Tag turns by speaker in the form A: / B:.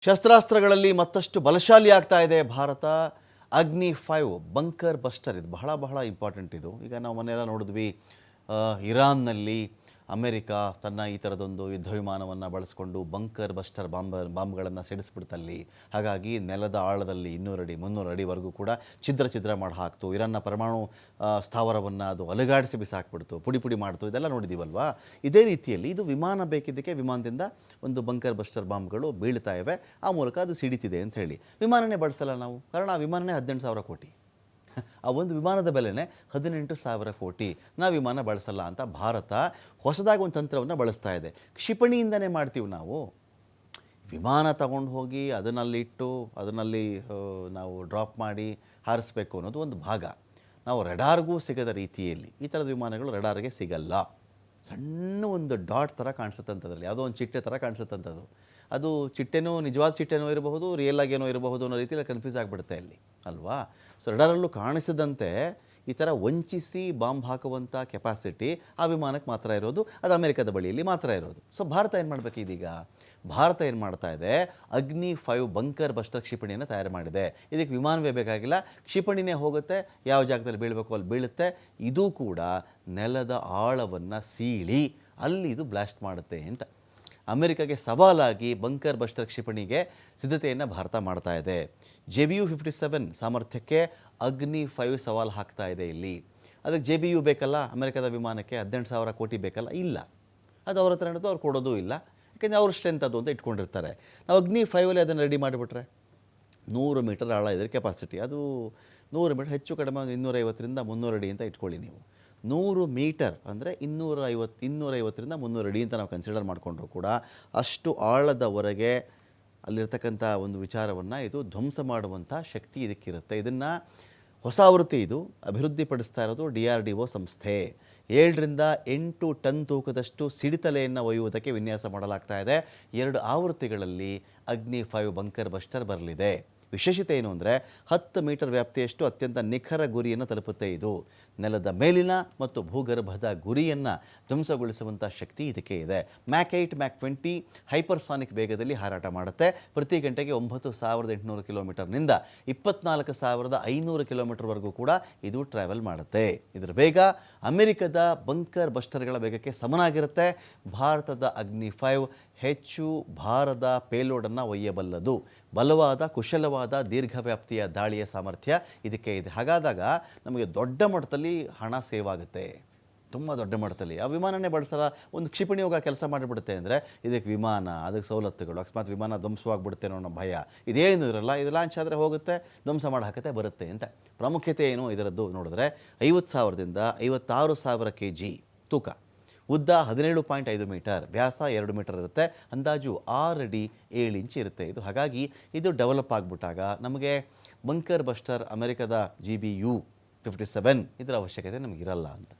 A: ಶಸ್ತ್ರಾಸ್ತ್ರಗಳಲ್ಲಿ ಮತ್ತಷ್ಟು ಬಲಶಾಲಿ ಆಗ್ತಾ ಇದೆ ಭಾರತ. ಅಗ್ನಿ 5 ಬಂಕರ್ ಬಸ್ಟರ್ ಇದು ಬಹಳ ಬಹಳ ಇಂಪಾರ್ಟೆಂಟ್. ಇದು ಈಗ ನಾವು ಮೊನ್ನೆಲ್ಲ ನೋಡಿದ್ವಿ, ಇರಾನ್ನಲ್ಲಿ ಅಮೆರಿಕ ತನ್ನ ಈ ಥರದೊಂದು ಯುದ್ಧ ವಿಮಾನವನ್ನು ಬಳಸಿಕೊಂಡು ಬಂಕರ್ ಬಸ್ಟರ್ ಬಾಂಬ್ಗಳನ್ನು ಸಿಡಿಸ್ಬಿಡ್ತಲ್ಲಿ. ಹಾಗಾಗಿ ನೆಲದ ಆಳದಲ್ಲಿ 200 ಅಡಿ 300 ಅಡಿವರೆಗೂ ಕೂಡ ಛಿದ್ರ ಮಾಡಿ ಹಾಕ್ತು. ಇರಾನ್ನ ಪರಮಾಣು ಸ್ಥಾವರವನ್ನು ಅದು ಅಲುಗಾಡಿಸಿ ಬಿಸಾಕ್ಬಿಡ್ತು, ಪುಡಿ ಪುಡಿ ಮಾಡ್ತು. ಇದೆಲ್ಲ ನೋಡಿದ್ದೀವಲ್ವಾ. ಇದೇ ರೀತಿಯಲ್ಲಿ ಇದು ವಿಮಾನ ಬೇಕಿದ್ದಕ್ಕೆ ವಿಮಾನದಿಂದ ಒಂದು ಬಂಕರ್ ಬಸ್ಟರ್ ಬಾಂಬ್ಗಳು ಬೀಳ್ತಾ ಇವೆ. ಆ ಮೂಲಕ ಅದು ಸಿಡಿತಿದೆ ಅಂತ ಹೇಳಿ ವಿಮಾನನೇ ಬಳಸಲ್ಲ ನಾವು, ಕಾರಣ ಆ ವಿಮಾನನೇ 18,000 ಕೋಟಿ. ಆ ಒಂದು ವಿಮಾನದ ಬೆಲೆನೇ 18,000 ಕೋಟಿ. ನಾವು ವಿಮಾನ ಬಳಸಲ್ಲ ಅಂತ ಭಾರತ ಹೊಸದಾಗಿ ಒಂದು ತಂತ್ರವನ್ನು ಬಳಸ್ತಾ ಇದೆ. ಕ್ಷಿಪಣಿಯಿಂದನೇ ಮಾಡ್ತೀವಿ ನಾವು. ವಿಮಾನ ತಗೊಂಡು ಹೋಗಿ ಅದನ್ನಲ್ಲಿಟ್ಟು ಅದನ್ನಲ್ಲಿ ನಾವು ಡ್ರಾಪ್ ಮಾಡಿ ಹಾರಿಸ್ಬೇಕು ಅನ್ನೋದು ಒಂದು ಭಾಗ. ನಾವು ರೆಡಾರ್ಗೂ ಸಿಗದ ರೀತಿಯಲ್ಲಿ ಈ ಥರದ ವಿಮಾನಗಳು ರೆಡಾರ್ಗೆ ಸಿಗಲ್ಲ. ಸಣ್ಣ ಒಂದು ಡಾಟ್ ಥರ ಕಾಣಿಸುತ್ತಂಥದ್ರಲ್ಲಿ, ಯಾವುದೋ ಒಂದು ಚಿಟ್ಟೆ ಥರ ಕಾಣಿಸುತ್ತಂಥದ್ದು. ಅದು ಚಿಟ್ಟೆನೋ ನಿಜವಾದ ಚಿಟ್ಟೆನೋ ಇರಬಹುದು, ರಿಯಲ್ ಆಗೇನೋ ಇರಬಹುದು ಅನ್ನೋ ರೀತಿಯಲ್ಲಿ ಕನ್ಫ್ಯೂಸ್ ಆಗಿಬಿಡುತ್ತೆ ಅಲ್ಲಿ ಅಲ್ವಾ. ಸೊ ರೆಡಾರಲ್ಲೂ ಕಾಣಿಸಿದಂತೆ ಈ ಥರ ವಂಚಿಸಿ ಬಾಂಬ್ ಹಾಕುವಂಥ ಕೆಪಾಸಿಟಿ ಆ ವಿಮಾನಕ್ಕೆ ಮಾತ್ರ ಇರೋದು, ಅದು ಅಮೆರಿಕದ ಬಳಿಯಲ್ಲಿ ಮಾತ್ರ ಇರೋದು. ಸೊ ಭಾರತ ಏನು ಮಾಡಬೇಕು ಇದೀಗ? ಭಾರತ ಏನು ಮಾಡ್ತಾ ಇದೆ, ಅಗ್ನಿ 5 ಬಂಕರ್ ಬಸ್ಟರ್ ಕ್ಷಿಪಣಿಯನ್ನು ತಯಾರು ಮಾಡಿದೆ. ಇದಕ್ಕೆ ವಿಮಾನವೇ ಬೇಕಾಗಿಲ್ಲ, ಕ್ಷಿಪಣಿನೇ ಹೋಗುತ್ತೆ, ಯಾವ ಜಾಗದಲ್ಲಿ ಬೀಳಬೇಕು ಅಲ್ಲಿ ಬೀಳುತ್ತೆ. ಇದು ಕೂಡ ನೆಲದ ಆಳವನ್ನು ಸೀಳಿ ಅಲ್ಲಿ ಇದು ಬ್ಲಾಸ್ಟ್ ಮಾಡುತ್ತೆ ಅಂತ ಅಮೆರಿಕಾಗೆ ಸವಾಲಾಗಿ ಬಂಕರ್ ಬಸ್ಟರ್ ಕ್ಷಿಪಣಿಗೆ ಸಿದ್ಧತೆಯನ್ನು ಭಾರತ ಮಾಡ್ತಾ ಇದೆ. JBU-57 ಸಾಮರ್ಥ್ಯಕ್ಕೆ ಅಗ್ನಿ 5 ಸವಾಲು ಹಾಕ್ತಾ ಇದೆ ಇಲ್ಲಿ. ಅದಕ್ಕೆ JBU ಬೇಕಲ್ಲ, ಅಮೆರಿಕದ ವಿಮಾನಕ್ಕೆ 18,000 ಕೋಟಿ ಬೇಕಲ್ಲ, ಇಲ್ಲ. ಅದು ಅವ್ರ ಹತ್ರ ಇರೋದು, ಅವ್ರು ಕೊಡೋದು ಇಲ್ಲ. ಯಾಕೆಂದರೆ ಅವ್ರ ಸ್ಟ್ರೆಂತ್ ಅದು ಅಂತ ಇಟ್ಕೊಂಡಿರ್ತಾರೆ. ನಾವು ಅಗ್ನಿ 5ಅಲ್ಲಿ ಅದನ್ನು ರೆಡಿ ಮಾಡಿಬಿಟ್ರೆ 100 ಮೀಟರ್ ಆಳ ಇದ್ರೆ ಕೆಪಾಸಿಟಿ, ಅದು 100 ಮೀಟರ್ ಹೆಚ್ಚು ಕಡಿಮೆ 250ರಿಂದ 300 ಅಡಿ ಅಂತ ಇಟ್ಕೊಳ್ಳಿ ನೀವು. 100 ಮೀಟರ್ ಅಂದರೆ 250ರಿಂದ 300 ಅಡಿ ಅಂತ ನಾವು ಕನ್ಸಿಡರ್ ಮಾಡಿಕೊಂಡ್ರು ಕೂಡ ಅಷ್ಟು ಆಳದವರೆಗೆ ಅಲ್ಲಿರ್ತಕ್ಕಂಥ ಒಂದು ವಿಚಾರವನ್ನು ಇದು ಧ್ವಂಸ ಮಾಡುವಂಥ ಶಕ್ತಿ ಇದಕ್ಕಿರುತ್ತೆ. ಇದನ್ನು ಹೊಸ ಆವೃತ್ತಿ ಇದು ಅಭಿವೃದ್ಧಿಪಡಿಸ್ತಾ ಇರೋದು DRDO ಸಂಸ್ಥೆ. 7ರಿಂದ 8 ಟನ್ ತೂಕದಷ್ಟು ಸಿಡಿತಲೆಯನ್ನು ಒಯ್ಯುವುದಕ್ಕೆ ವಿನ್ಯಾಸ ಮಾಡಲಾಗ್ತಾ ಇದೆ. 2 ಆವೃತ್ತಿಗಳಲ್ಲಿ ಅಗ್ನಿ 5 ಬಂಕರ್ ಬಸ್ಟರ್ ಬರಲಿದೆ. ವಿಶೇಷತೆ ಏನು ಅಂದರೆ 10 ಮೀಟರ್ ವ್ಯಾಪ್ತಿಯಷ್ಟು ಅತ್ಯಂತ ನಿಖರ ಗುರಿಯನ್ನು ತಲುಪುತ್ತೆ ಇದು. ನೆಲದ ಮೇಲಿನ ಮತ್ತು ಭೂಗರ್ಭದ ಗುರಿಯನ್ನು ಧ್ವಂಸಗೊಳಿಸುವಂಥ ಶಕ್ತಿ ಇದಕ್ಕೆ ಇದೆ. ಮ್ಯಾಕ್ 8 ಮ್ಯಾಕ್ 20 ಹೈಪರ್ಸಾನಿಕ್ ವೇಗದಲ್ಲಿ ಹಾರಾಟ ಮಾಡುತ್ತೆ. ಪ್ರತಿ ಗಂಟೆಗೆ 9,800 ಕಿಲೋಮೀಟರ್ನಿಂದ 24,500 ಕಿಲೋಮೀಟರ್ವರೆಗೂ ಕೂಡ ಇದು ಟ್ರಾವೆಲ್ ಮಾಡುತ್ತೆ. ಇದರ ವೇಗ ಅಮೆರಿಕದ ಬಂಕರ್ ಬಸ್ಟರ್ಗಳ ವೇಗಕ್ಕೆ ಸಮನಾಗಿರುತ್ತೆ. ಭಾರತದ ಅಗ್ನಿ 5 ಹೆಚ್ಚು ಭಾರದ ಪೇಲೋಡನ್ನು ಒಯ್ಯಬಲ್ಲದು. ಬಲವಾದ ಕುಶಲವಾದ ದೀರ್ಘವ್ಯಾಪ್ತಿಯ ದಾಳಿಯ ಸಾಮರ್ಥ್ಯ ಇದಕ್ಕೆ ಇದೆ. ಹಾಗಾದಾಗ ನಮಗೆ ದೊಡ್ಡ ಮಟ್ಟದಲ್ಲಿ ಹಣ ಸೇವ್ ಆಗುತ್ತೆ, ತುಂಬ ದೊಡ್ಡ ಮಟ್ಟದಲ್ಲಿ. ಆ ವಿಮಾನನೇ ಬಳಸಲ್ಲ, ಒಂದು ಕ್ಷಿಪಣಿ ಹೋಗಿ ಕೆಲಸ ಮಾಡಿಬಿಡುತ್ತೆ ಅಂದರೆ ಇದಕ್ಕೆ ವಿಮಾನ, ಅದಕ್ಕೆ ಸವಲತ್ತುಗಳು, ಅಕಸ್ಮಾತ್ ವಿಮಾನ ಧ್ವಂಸವಾಗ್ಬಿಡುತ್ತೆ ಅನ್ನೋ ಭಯ ಇದೇನು ಇರಲ್ಲ. ಇದು ಲಾಂಚ್ ಆದರೆ ಹೋಗುತ್ತೆ, ಧ್ವಂಸ ಮಾಡಿ ಹಾಕತ್ತೆ ಬರುತ್ತೆ ಅಂತ. ಪ್ರಾಮುಖ್ಯತೆ ಏನು ಇದರದ್ದು ನೋಡಿದ್ರೆ 50,000ದಿಂದ 56,000 kg ತೂಕ, ಉದ್ದ 17.5 ಮೀಟರ್, ವ್ಯಾಸ 2 ಮೀಟರ್ ಇರುತ್ತೆ, ಅಂದಾಜು 6 ಅಡಿ 7 ಇಂಚ್ ಇರುತ್ತೆ ಇದು. ಹಾಗಾಗಿ ಇದು ಡೆವಲಪ್ ಆಗಿಬಿಟ್ಟಾಗ ನಮಗೆ ಬಂಕರ್ ಬಸ್ಟರ್ ಅಮೆರಿಕದ JBU-57 ಇದರ ಅವಶ್ಯಕತೆ ನಮಗಿರಲ್ಲ ಅಂತ.